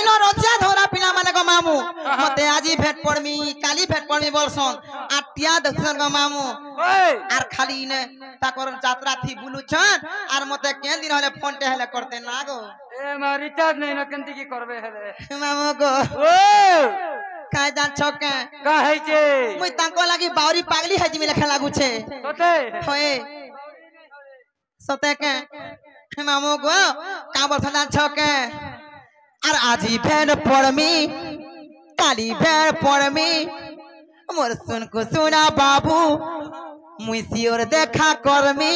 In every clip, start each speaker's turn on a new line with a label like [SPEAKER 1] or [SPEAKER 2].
[SPEAKER 1] इनो रोजा धोरा पिला माने को मामू मते आजी भेट पड़मी काली भेट पड़मी बोलसन आटिया दसन को मामू आर खाली ने ताकर यात्रा थी बुलु छन आर मते केन दिन हले फोन टे हले करते ना गो
[SPEAKER 2] ए मा रिचार्ज नहीं न केंती की करबे हले
[SPEAKER 1] मामू को
[SPEAKER 2] ओ
[SPEAKER 1] काय जान छके
[SPEAKER 2] का है छे
[SPEAKER 1] मुई तांको लागी बावरी पागली है जिमे लेखा लागू छे
[SPEAKER 2] तोते
[SPEAKER 1] होए सते के मामू को का बोलसन छके आर आजी भेट पड़मी काली भेट पड़मी मोर सुन को सुना बाबू मुई सियोर देखा करमी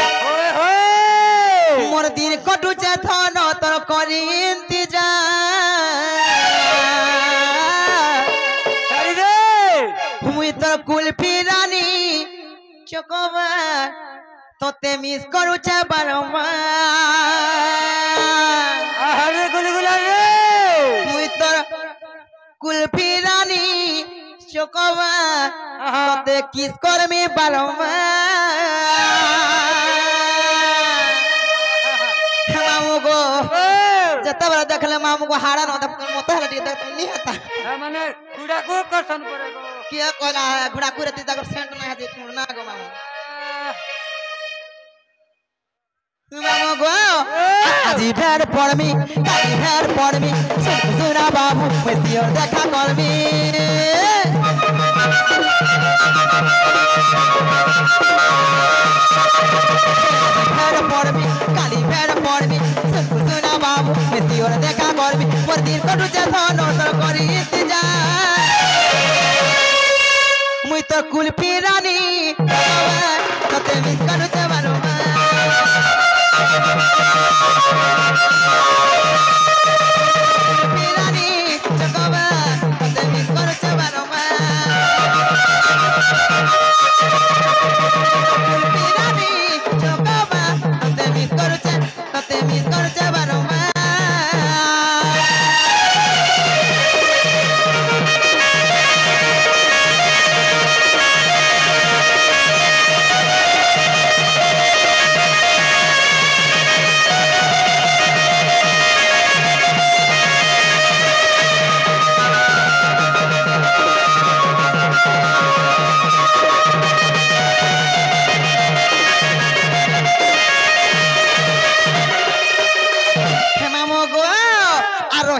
[SPEAKER 2] ओए होए
[SPEAKER 1] मोर दिन कटु छे थन तोर करी इंतजार
[SPEAKER 2] चली दे
[SPEAKER 1] मुई तोर कुल्फी रानी चोकोबा तोते मिस करू छे बारंबार
[SPEAKER 2] अरे गुलगुला रे
[SPEAKER 1] मुई तोर कुल्फी रानी चोकोबा तोते किस करमी बारंबार मामू को जत्ता बड़ा देखले मामू को हाड़ा न मोता हलटी तक नहीं आता
[SPEAKER 2] माने कुड़ा को करसन पड़ेगो
[SPEAKER 1] क्या कोला है घोड़ा को रहती तक सेंट नहीं है ना गो मामू मामू को आजी भेड़ पड़मी काली भेड़ पड़मी सुना बाबू पैसी और देखा करमी भेड़ पड़मी काली भेड़ पड़मी सुना बाबू पैसी और देखा करमी पर दिन कटु छे थन तोर करी इंतजार मुई तो कुल्फी रानी तते मिस करू छे बारंबार कुल्फी रानी चकोबा तते मिस करू छे बारंबार कुल्फी रानी चकोबा तते मिस करू छे बारंबार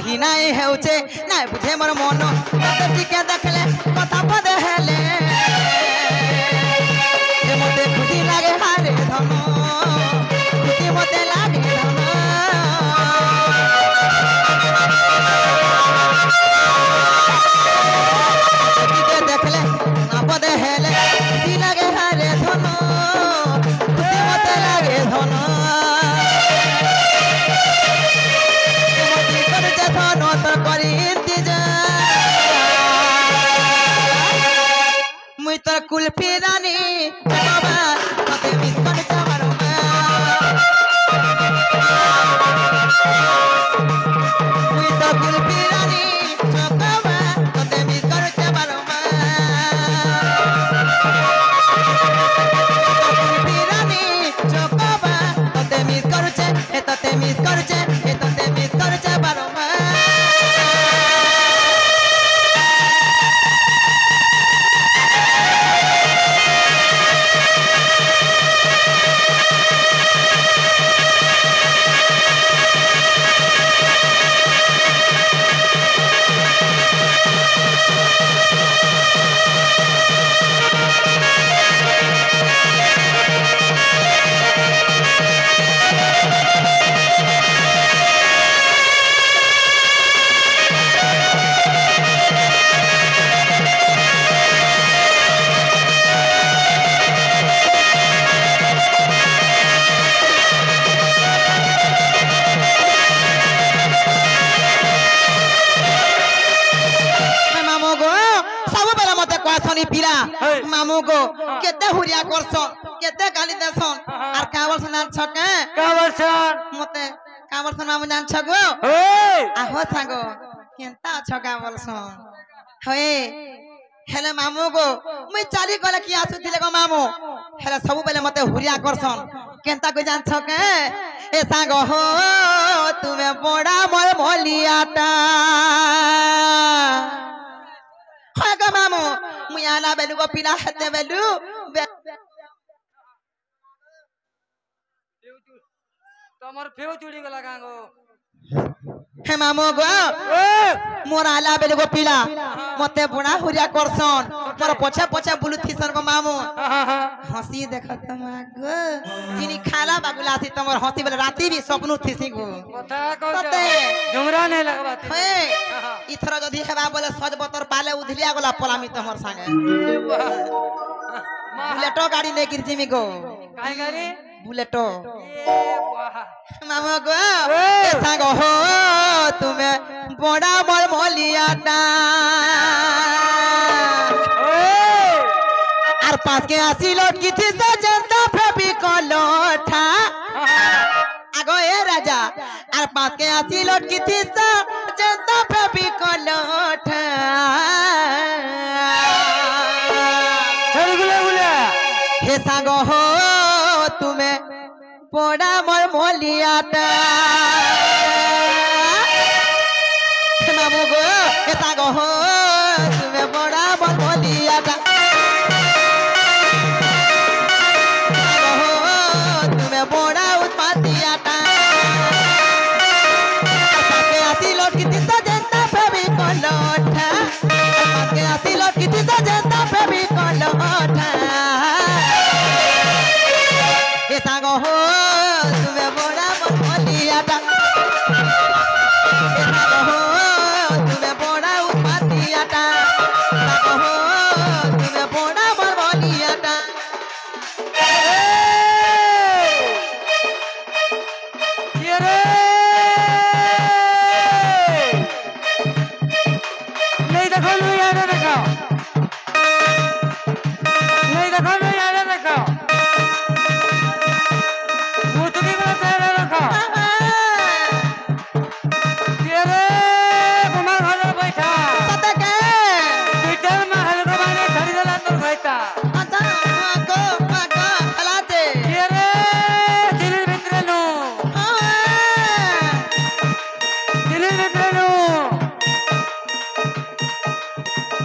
[SPEAKER 1] हिनाई हेउचे नाय बुझे मोर मन टिके देखले कथा पदे हेले मते खुशी लागे हारे धन खुशी मते लागे धन टिके देखले ना पदे हेले खुशी लागे हारे धन खुशी मते लागे धन मुई तोर कुल्फी रानी चकोबा तते मिस करू छे बारंबार मुई तोर कुल्फी रानी चकोबा तते मिस करू छे बारंबार कुल्फी रानी चकोबा तते मिस करू छे तते मिस करू छे तते मिस करू छे बारंबार मामू को केते हुरिया करसन केते गाली देसन आर कावरसन आर छके
[SPEAKER 2] कावरसन
[SPEAKER 1] मते कावरसन मामू जान छगो
[SPEAKER 2] हे
[SPEAKER 1] आहो सांगो केनता छका बोलसन हे हेले मामू को मुई चाली गले कि आसुथिले गो मामू हेले सब बेले मते हुरिया करसन केनता को जान छके ए सांग हो तुम्हें बड़ा मोर मोलियाटा हां ग मामू मुई आला बेलु को पिला हते बेलु
[SPEAKER 2] तमर फेउ चुड़ी गला गांगो
[SPEAKER 1] हे मामू गो मोर आला बेलु को पिला मते बुणा हुरिया करसन मोर पछा पछा बुलुथिसन गो मामू हंसी देखत मागो जिनी खाला बागुला थी तमर हंसी बेले राती भी सपनु थिसी गो
[SPEAKER 2] कथा को
[SPEAKER 1] सते
[SPEAKER 2] झुमरा नहीं लगबा
[SPEAKER 1] हे इथरा जदी हेबा बोले सज बतर पाले उधलिया गला पलामी तमर संगे बुलेटो गाड़ी ले गिर जिमी गो
[SPEAKER 2] काहे गाड़ी
[SPEAKER 1] बुलेटो
[SPEAKER 2] ए वाह
[SPEAKER 1] मामा गो ए सांग हो तुम्हें बड़ा मोर मोलियाटा आर पास के आसी लोट की थी सजंता फेबी को लोठा आगो ए राजा आर पास के आसी लोट की थी सजंता फेबी को लोठा
[SPEAKER 2] चल गुले गुले
[SPEAKER 1] हे सांग हो तुम्हें बड़ा मोर मोलियाटा मामू गो हे सांग हो तुम्हें बड़ा मोर मोलियाटा तुम्हें बड़ा उत्पातियाटा के आसी लोट की तिसा जनता फेबी को लोठा के आसी लोट की तिसा जनता फेबी को लोठा ये सांग हो तुम्हें बड़ा मोर मोलियाटा ये सांग हो तुम्हें बड़ा उत्पातियाटा सांग हो तुम्हें बड़ा मोर मोलियाटा
[SPEAKER 2] ये रे नहीं देखो नहीं आने देखो नहीं देखो नहीं आने देखो मुझे को तेरे देखो ये रे कुमार घर बैठा
[SPEAKER 1] सते के
[SPEAKER 2] पीटर में हल्का माने खड़ी दला तो बैठा
[SPEAKER 1] अच्छा माको हलाते
[SPEAKER 2] ये रे दिल भीतर नो दिल भीतर नो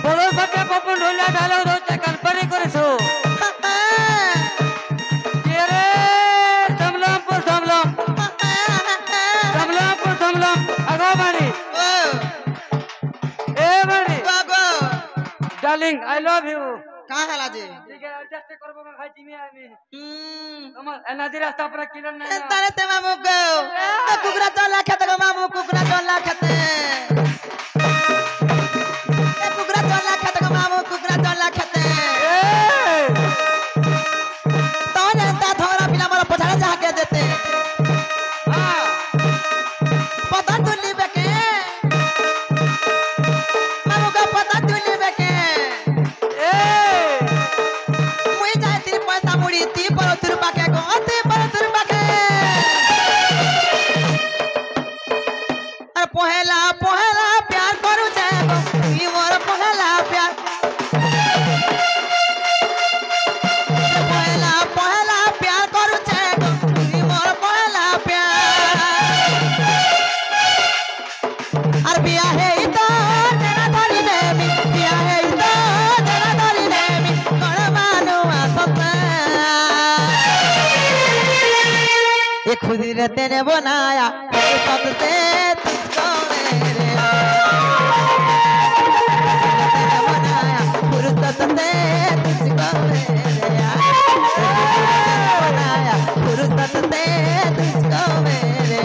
[SPEAKER 2] बोलो बच्चा पपन ढोला डालो रोते कल्पना करिसो ये रे समलामपुर समलाम आगो मारी ए मारी
[SPEAKER 1] गो
[SPEAKER 2] डार्लिंग आई लव यू
[SPEAKER 1] कहाँ हला जे
[SPEAKER 2] ठीक है एडजस्ट करबो का खाई जिमी आमी कमल एनादी रास्ता पर किलन नहीं
[SPEAKER 1] तारे ते मामू गो कुकरा चला खेत गो मामू कुकरा चला खेते कुकरा चला खेत गो मामू कुकरा चला खेते तो ने ता थोरा पिला मोर पछाड़ा जा के देते
[SPEAKER 2] हां
[SPEAKER 1] पता तुली बेके मामू का पता तुली बेके
[SPEAKER 2] ए
[SPEAKER 1] मुई जाय ती पैसा मुड़ी ती पर तुर पाके गो ती पर तुर पाके अरे पहला पहला प्यार करू जाबो ई मोर पहला प्यार पहला पहला प्यार करू जाबो ई मोर पहला प्यार अरे बिया है ई तो तेरा धरी नेमी बिया है ई तो तेरा धरी नेमी कोण मानु आसता ये खुद ने तेने बनाया सबसे तुझको मेरे तेने बनाया फुर्सत से तुझको मेरे बनाया फुर्सत से तुझको मेरे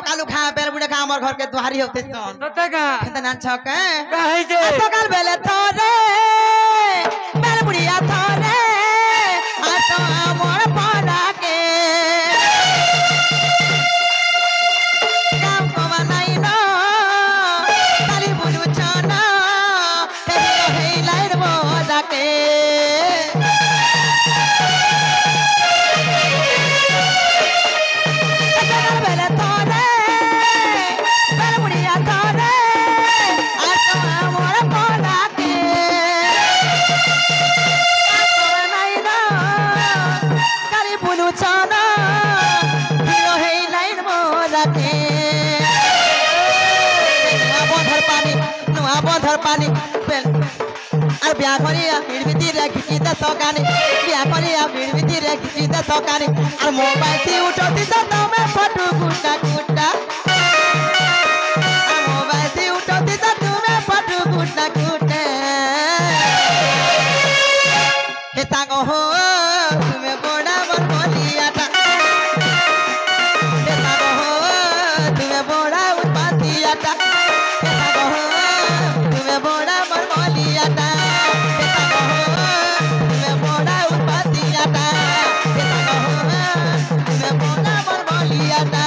[SPEAKER 1] सकालू खा बेर बुढ़े खा हमर घर के दुआरी होते सन
[SPEAKER 2] सत्य का
[SPEAKER 1] कितना छक
[SPEAKER 2] काहे जे
[SPEAKER 1] सकाल बेले थोरे बेर बुढ़िया थोरे आ तो हमर पड़ा के काम को बनाई न काली बुलु छना हे लाइर बोदा के पानी আর বিয়া করিয়া ভিড় রে খিচিতে সকানি বিয়া করিয়া ভিড় রে খিচিতে সকানি আর মোবাইল দি উঠতি তো তুমি ফটো গুটা গুটা আর মোবাইল দি উঠতি তো তুমি ফটো গুটা গুটা হে তাগো হো তুমি বড়া বল বলিয়াটা হে তাগো হো তুমি বড়া উৎপাতিয়াটা হে তাগো হো তুমি বড়া বল বলিয়াটা হে তাগো হো তুমি বড়া উৎপাতিয়াটা হে তাগো হো তুমি বড়া বল বলিয়াটা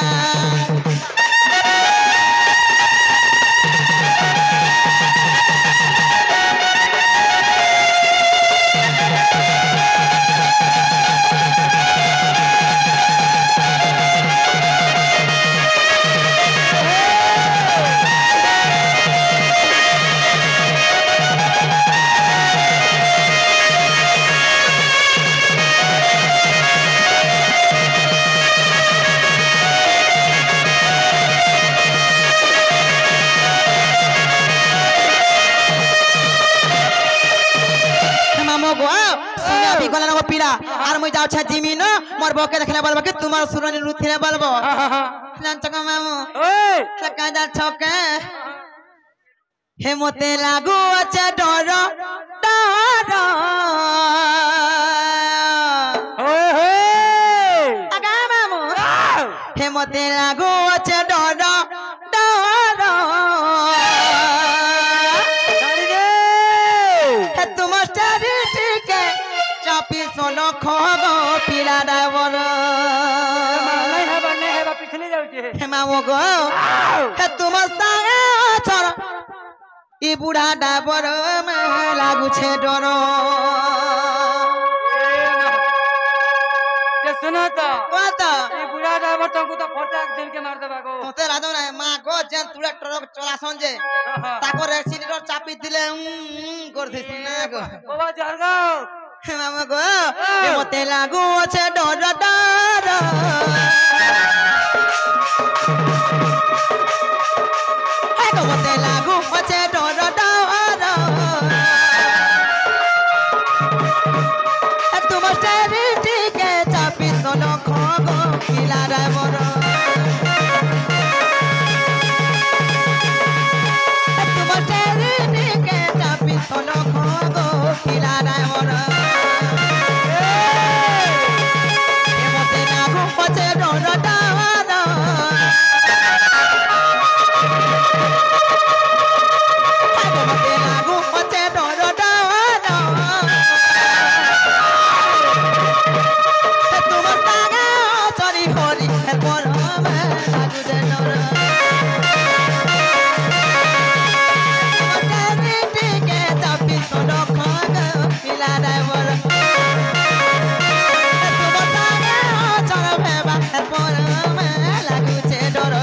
[SPEAKER 1] पीड़ा और मुझे जाओ छा जिमी न मोर बके देखले बोलबो कि तुम्हार सुरनी रुथिले बोलबो लंचका मामू
[SPEAKER 2] ओए
[SPEAKER 1] सका जा छके हे मोते लागू अचे डर डर
[SPEAKER 2] ओए हे
[SPEAKER 1] अगा मामू हे मोते लागू अचे डर डर
[SPEAKER 2] साड़ी दे
[SPEAKER 1] हे तुम स्टारिटी के चापी सोनो खोगो पीड़ा डावर
[SPEAKER 2] नहीं है पिछले जाऊ छे
[SPEAKER 1] हे मामू गो हे तुम संगे छोर ई बुढ़ा डाबर में लागू छे डर
[SPEAKER 2] जे सुनो तो
[SPEAKER 1] बात
[SPEAKER 2] ये बुढ़ा ड्राइवर तुमको तो फटाक दिल के मार देबा गो
[SPEAKER 1] तोते राजो ना मां गो जेन तुरे ट्रक चला संजे ताको एक्सीलेटर चापी दिले कर देसी ना गो
[SPEAKER 2] बाबा जरगाओ
[SPEAKER 1] हे मामू गो हे मोते लागू छे डर डर हे गो मोते लागू छे डर डर हे तुम स्टेरिटी के चापी सोनो खोगो किला ड्राइवर हे तुम स्टेरिटी के चापी सोनो खोगो किला ड्राइवर हे मोते लागू छे डर डर मोते लागू छे डर डर तुम सागा चरी हरी पर लागू दे डर के चापी सोनो खोग पिला ड्राइवर तुम सागा चर भेबा पर लागू छे डर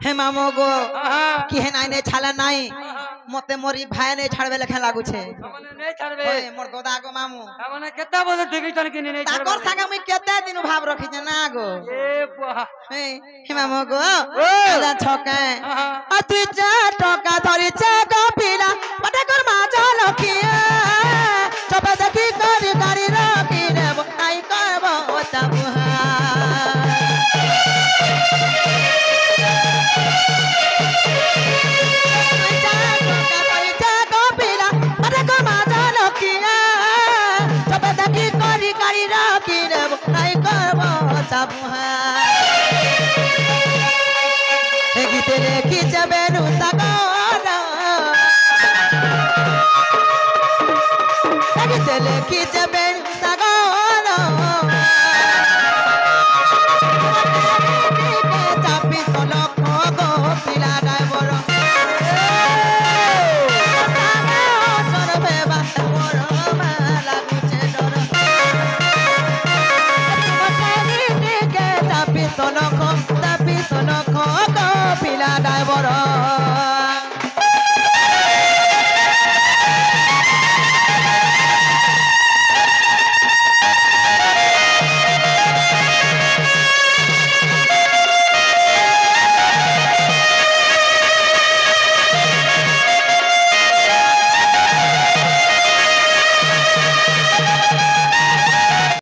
[SPEAKER 1] हे मामो गो कि हे नाई ने छाला नाई मते मोरी भाई नहीं छाड़बे लेखे लागू छे
[SPEAKER 2] हमने नहीं छाड़बे
[SPEAKER 1] ओए मोर दादा गो मामू
[SPEAKER 2] हमने केता बोले देखि तन कि नहीं छाड़बे
[SPEAKER 1] ताकर संगे मुई केते दिन भाव रखी जे ना गो
[SPEAKER 2] ए बुआ
[SPEAKER 1] हे मामू गो आजा छके अति जा टका धरि चे गो पीला पटे कर मा चल खिया चपे देखी करी करी रखी रे आई कहबो तबुहा खींचबे